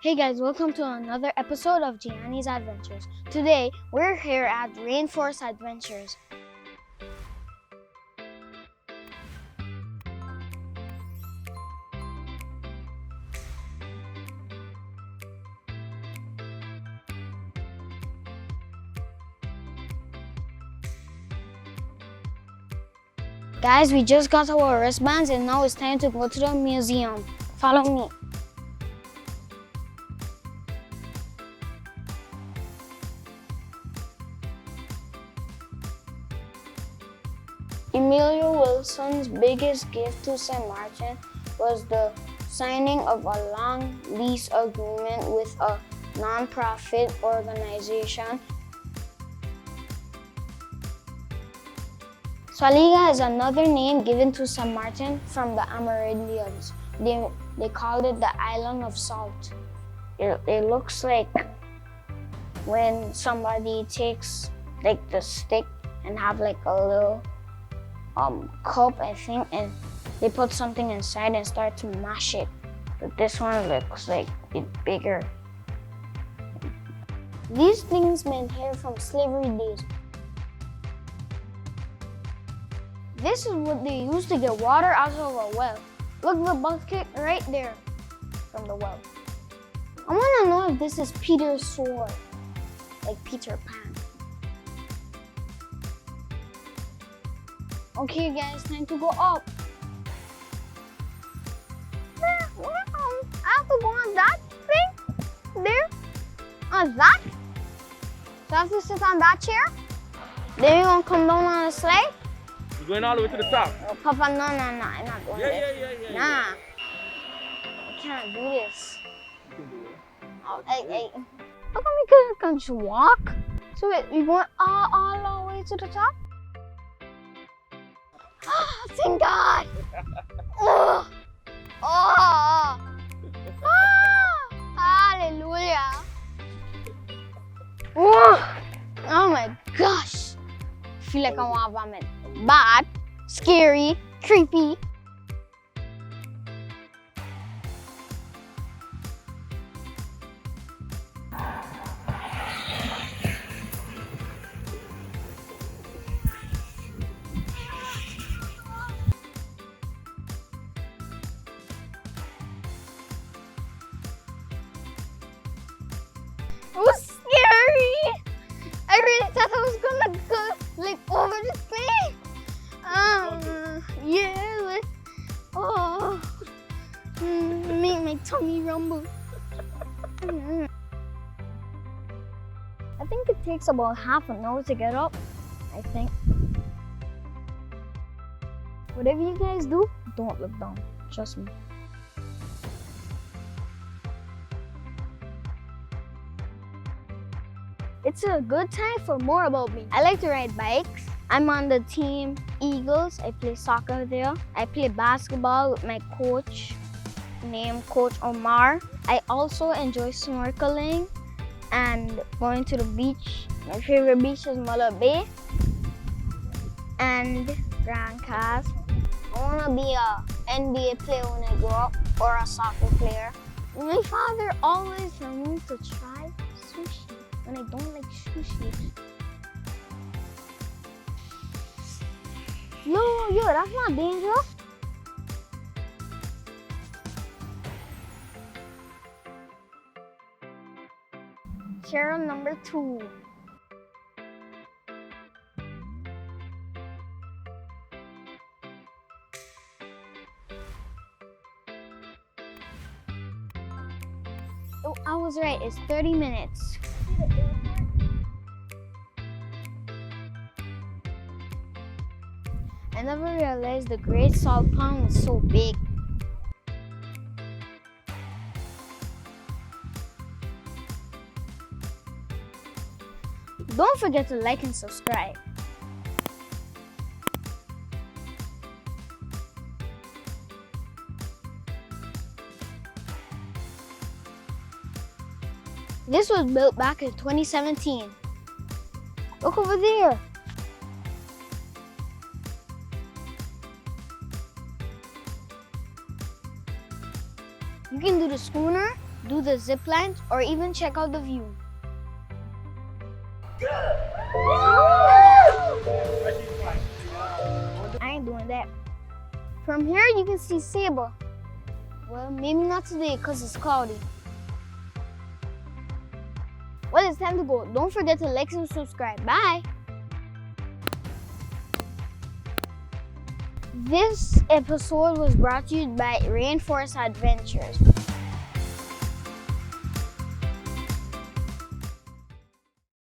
Hey guys, welcome to another episode of Gianni's Adventures. Today, we're here at Rainforest Adventures. Guys, we just got our wristbands and now it's time to go to the museum. Follow me. Emilio Wilson's biggest gift to St. Martin was the signing of a long lease agreement with a non-profit organization. Swaliga is another name given to St. Martin from the Amerindians. They called it the Island of Salt. It looks like when somebody takes like the stick and have like a little cup, I think, and they put something inside and start to mash it. But this one looks like it's bigger. These things meant hair from slavery days. This is what they used to get water out of a well. Look, the bucket right there from the well. I want to know if this is Peter's sword, like Peter Pan. Okay guys, time to go up. I have to go on that thing there? On that? So I have to sit on that chair? Then you're gonna come down on the sleigh? We're going all the way to the top. Oh, Papa, no, I'm not doing this. Nah. I can't do this. You can do it. Oh, hey. How come we can just walk? So wait, we're going all the way to the top? Thank God! Oh! Hallelujah! Oh my gosh! I feel like I want to vomit. Bad, scary, creepy. It was scary. I really thought I was gonna go like over the thing. Yeah, like, make my tummy rumble. I think it takes about half an hour to get up. I think. Whatever you guys do, don't look down. Trust me. It's a good time for more about me. I like to ride bikes. I'm on the team Eagles. I play soccer there. I play basketball with my coach named Coach Omar. I also enjoy snorkeling and going to the beach. My favorite beach is Mulla Bay and Grand Cas. I want to be an NBA player when I grow up or a soccer player. My father always tells me to try sushi. When I don't like sushi. Yo, that's not dangerous. Chair number 2. Oh, I was right, it's 30 minutes. I never realized the Great Salt Pond was so big. Don't forget to like and subscribe. This was built back in 2017. Look over there. You can do the schooner do the zip lines, or even check out the view. I ain't doing that. From here, you can see Sable. Well, maybe not today because it's cloudy. Well, it's time to go. Don't forget to like and subscribe. Bye! This episode was brought to you by Rainforest Adventures.